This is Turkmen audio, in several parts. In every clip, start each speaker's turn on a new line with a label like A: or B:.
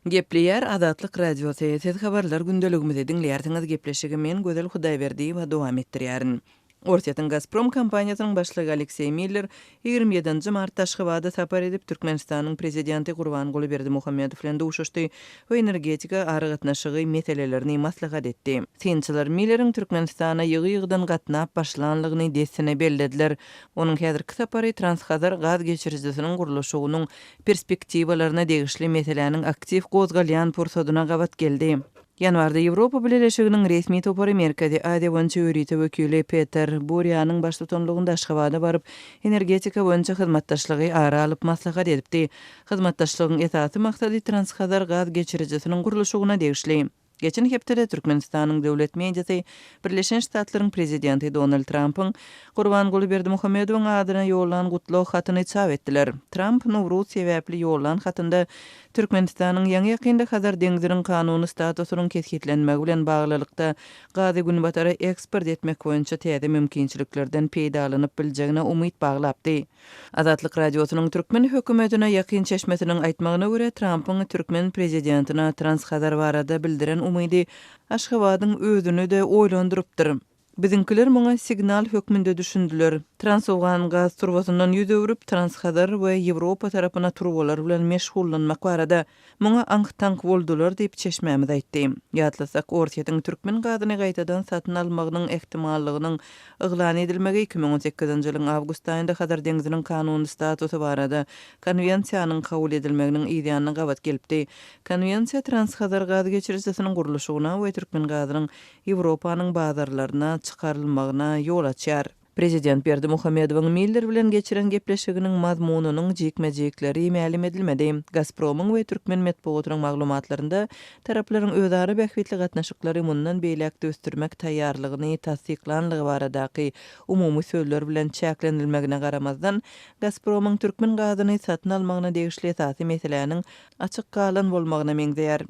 A: Gepleyer Adatlyk radiosu ýetet habarlar gündeligimizi dinleýärsiňiz. Gepleşigi men Gözel Hudaýberdi we dowam etdirýärin. Ortiýatyn Gazprom kompaniýasynyň başlygy Aleksey Miller 27 martda Aşgabatda sapar edip Türkmenistanyň prezidenti Gurbanguly Berdimuhammedow bilen duşuşdy we energetika ary gatnaşygy meselelerini maslahat etdi. Synçylar Miller'iň Türkmenistana ýygy-ýygydan gatnap başlanlygyny desine bellediler. Onuň häzirki sapary Transhazar gaz geçirjisiniň gurulşygynyň perspektiwalaryna degişli meseleniň aktiv gozgalýan pursadyna gabat geldi. Ýanwarda Ýewropa Birleşiginiň resmi topary merkezi Aziýa boýunça öýreti wekili Peter Burýanyň başlyklygynda Aşgabatda baryp energetika boýunça hyzmatdaşlygy ara alyp maslahat edipdi. Hyzmatdaşlygyň esasy maksady Transhazar gaz geçirjisiniň gurulşygyna degişli. Geçen hepde Türkmenistanyň döwlet mediasy Birleşen Ştatlaryň prezidenti Donald Trump'yň Gurbanguly Berdimuhammedowyň adyna ýollanan gutlaw hatyny çap etdiler. Trump Nowruz sebäpli ýollanan hatynda Türkmenistanyň ýaňy ýakynda Hazar deňiziniň kanuny statusynyň kesgitlenmegi bilen baglylykda gazy günbatara eksport etmek boýunça täze mümkinçiliklerden peýdalanyp biljegine umyt baglapdy. Azatlyk radiosynyň türkmen hökümetine ýakyn çeşmesiniň aýtmagyna görä Trump'yň türkmen prezidentina Transhazar barada bildiren umydy Aşgabatyň özüni de oýlandyrypdyr. Bizinkiler muňa signal hökmünde düşündiler. Transowgan gaz turbasyndan ýüz öwrüp Transhazar we Ýewropa tarapyna turbalar bilen meşgullanmak barada muňa aňk-tank boldular diýip çeşmämiz aýtdy. Ýatlasak Ortiýatyň türkmen gazyny gaýtadan satyn almagynyň ehtimallygynyň yglan edilmegi 2018-nji ýylyň awgust aýynda Hazar deňiziniň kanuny statusy barada konwensiýanyň kabul edilmeginiň ideýanyna gabat gelipdi. Konwensiýa Transhazar gaz geçirjisiniň gurulşygyna we türkmen gazynyň Ýewropanyň bazarlaryna çıkarılmagyna ýol açýar. Prezident Berdimuhammedowyň Miller bilen geçiren gepleşiginiň mazmununyň jekmejekleri ma'lum edilmedi. Gazpromyň we türkmen medeniýetiniň maglumatlarynda taraplaryň özara bähwitli gatnaşyklary mundan beýlekde ösdürmek taýýarlygyny tasdiklanlygy baradaky umumy sözler bilen çäklenilmegine garamazdan Gazpromyň türkmen gazyny satyn almagyna degişli esasy meseleniň açyk galan bolmagyna meňzeýär.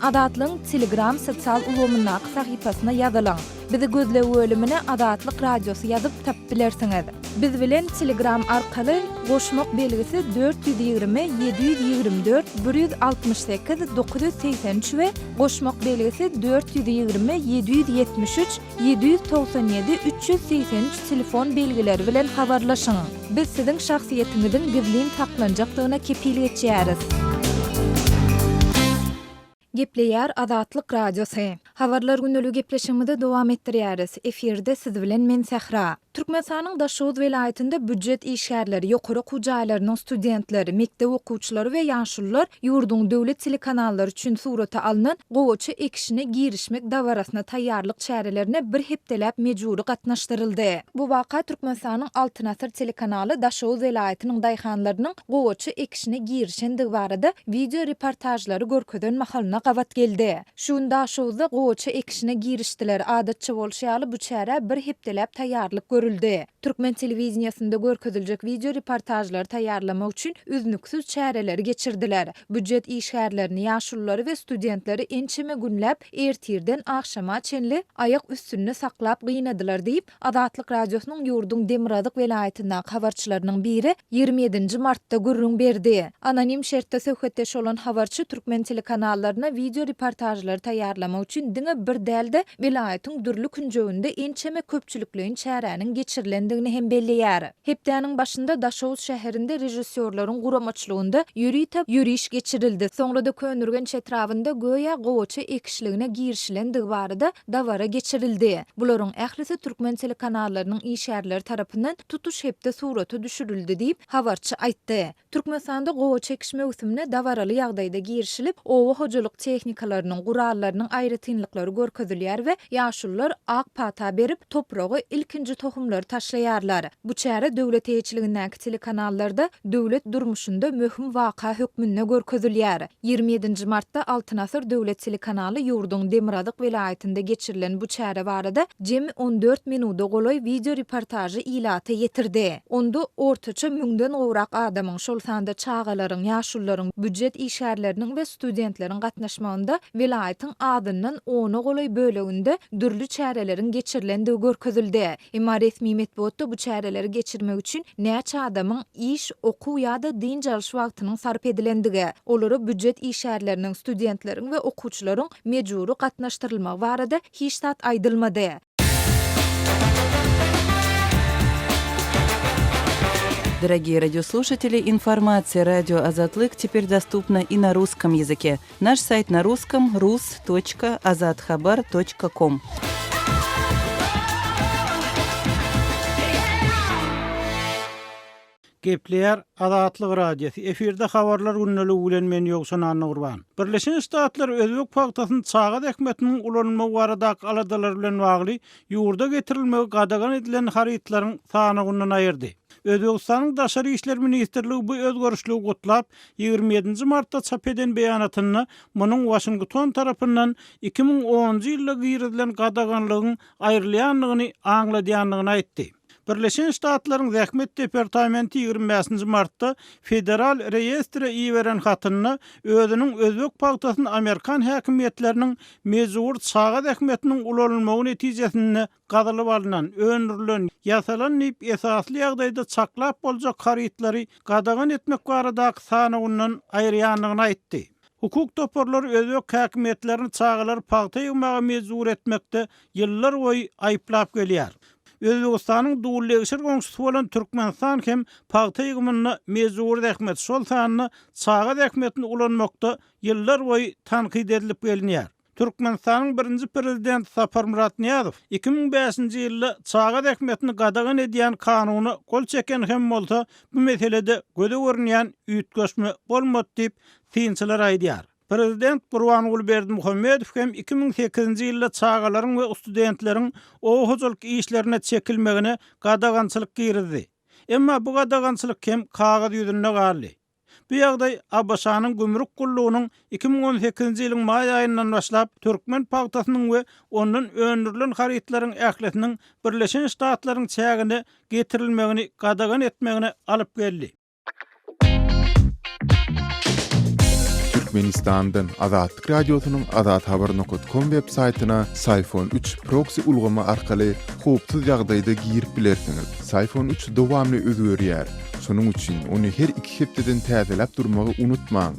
B: Adatlyň Telegram sosial ulgamyna sahypasyna ýazylaň. Bizi gözlew bölümine Adatlyk radiosu ýazyp tap bilersiňiz. Biz bilen Telegram arkaly goşmak belgisi 420 724 168 983 we goşmak belgisi 420 773 797 383 telefon belgileri bilen habarlaşyň. Biz siziň şahsiýetiňiziň gizlin saklanjakdygyna kepilik etýäris. Gepleýär Adatlyk radiosu. Habarlar gündelik gepleşigimizde dowam etdirýäris. Eferde siz bilen men Sehra. Türkmenistanyň Daşowuz welaýatynda büdjet işgärleri, ýokary okuw jaýlarynyň studentleri, mektep okuwçylary we ýaşullar ýurduň döwlet telekanallary üçin surata alynan gowaçy ekişine girişmek dawarasyna taýýarlyk çärelerine bir hepdelap mejburi gatnaşdyryldy. Bu waka Türkmenistanyň Altyn Asr telekanaly Daşowuz welaýatynyň daýhanlarynyň gowaçy ekişine girişendigi barada video reportajlary görkezden mahalyna gabat geldi. Şunda Daşowuzda gowaçy ekişine girişdiler. Adatçy bolşýaly bu çäre bir hepdelap taýýarlyk görüldi. Türkmen telewizionyasynda görkeziljek video reportajlar taýýarlamak üçin üznüksiz çäreleri geçirdiler. Büdjet işgärlerini ýaşullary we studentleri ençeme günläp ertirden akşama çenli ayak üstünde saklap gıynadylar diýip Adatlyk radiosynyň ýurduň Demiradyk welaýatynyň habarçylarynyň biri 27 martda gürrüň berdi. Anonim şertde söhbetdeş bolan habarçy türkmen telekanallaryna video reportajlar taýýarlamak üçin diňe bir dälde welaýatyň dürli künjeginde ençeme köpçülikliň çäräniň geçirilendigini hem belleýär. Hepdeniň başynda Daşowuz şäherinde rejissörleriň guramaçlygynda ýüriş geçirildi. Soňra-da könürgen çetrabynda göýe gowaçy ekişligine girişilendigi barada dawara geçirildi. Bularyň ählisi türkmen telekanallarynyň işgärleri tarapyndan tutuş hepde suraty düşürildi diýip habarçy aýtdy. Türkmenistanda gowaçy ekişme ösümine dawaraly ýagdaýda girişilip, owa hojalyk tehnikalarynyň gurallarynyň aýratynlyklary görkezilýär we ýaşullar ak pata berip topragy ilkinji tohumlar taşlaýarlar. Bu çäre döwlet eýçiligindäki telekanallarda döwlet durmuşynda möhüm waka hökmünde görkezilýär. 27 martda Altyn Asr döwlet telekanaly ýurduň Demiradyk welaýatynda geçirilen bu çäre barada jemi 14 minuta golay video reportajy ilata ýetirdi. Onda ortaça 1000den gowrak adamyň şol sanda çağalaryň, ýaşullaryň, büdjet işgärleriniň we studentleriň gatnaşyk gatnaşmagynda welaýatyň adyndan ona golay böleginde dürli çärelerin geçirilendigi görkezildi. Emma resmi medeniýetde bu çäreleri geçirmek üçin näçe adamyň iş, okuw ýa-da din çalyş wagtynyň sarp edilendigi, olary büdjet işgärleriniň, studentleriň we okuwçylaryň mejburi gatnaşdyrylmagy barada hiç tat aýdylmady.
A: Дорогие радиослушатели, информация «Радио Азатлык» теперь доступна и на русском языке. Наш сайт на русском rus.azatxabar.com.
C: Gepleýär Azatlyk radiosu. Efirde habarlar günneligi bilen men Ýogsan Anna Gurban. Birleşen Ştatlar Özbek paýtagtynyň çagat häkmetiniň ulanmagy barada aladalar bilen bagly ýurda getirilmegi gadagan edilen harytlaryň sanygyny aýyrdy. Özbekistanyň Daşary işler ministrligi bu özgörüşleri gutlap 27 martda çap eden beýanatyny munyň Washington tarapyndan 2010-njy ýylda girilen gadaganlygyň aýrylýanlygyny aňladýanlygyny aýtdy. Birleşen Ştatlaryň Häkmet Departamenti 25 martda federal reýestre iýeren hatyny özüniň Özbek paýtagyny Amerikan häkimiýetleriniň mejbur çagat häkmetiniň ulanmagy netijesinde gadylyp alynan, öňürlen, ýasalanyp esasly ýagdaýda çaklap boljak harytlary gadagan etmek baradaky sanygyndan aýrýanlygyny aýtdy. Hukuk toporlary Özbek häkimiýetlerini çagalar paýta ýygmaga mejbur etmekde ýyllar boýy aýplap gelýär. Özbekistanyň dowlatçylyk goňşusy bolan Türkmenistan hem paýta ýygmyny mejbur häkmet şol sanyny çagat häkmetini ulanmakda ýyllar boýy tanqid edilip gelinýär. Türkmenistanyň birinji prezidenti Sapar Murat Niýazow 2005-nji ýylda çagat häkmetini gadagan edýän kanuny gol çeken hem bolsa bu meselede göze görünýän üýtgeşme bolmady diýip synçylar aýdýar. Prezident Gurbanuly Berdimuhammedow hem 2008-nji ýylda çagalaryň we studentleriň oňhojalyk işlerine çekilmegine gadagançylyk girdi. Emma bu gadagançylyk hem kagaz ýüzünde galdy. Bu ýagdaý Abaşanyň gümrük gullugynyň 2018-nji ýylyň maý aýyndan başlap Türkmen paýtagynyň we onuň öňürlen harytlaryň ähletiniň Birleşen Ştatlaryň çägine getirilmegini gadagan etmegine alyp geldi.
D: Türkmenistan'dan Azatlyk radiosynyň azathabar.com web saytyna Sayfon 3 proxy ulgama arkaly howpsuz ýagdaýda girip bilersiňiz. Sayfon 3 dowamly özgörýär. Şonuň üçin ony her 2 hepdeden täzeläp durmagy unutmaň.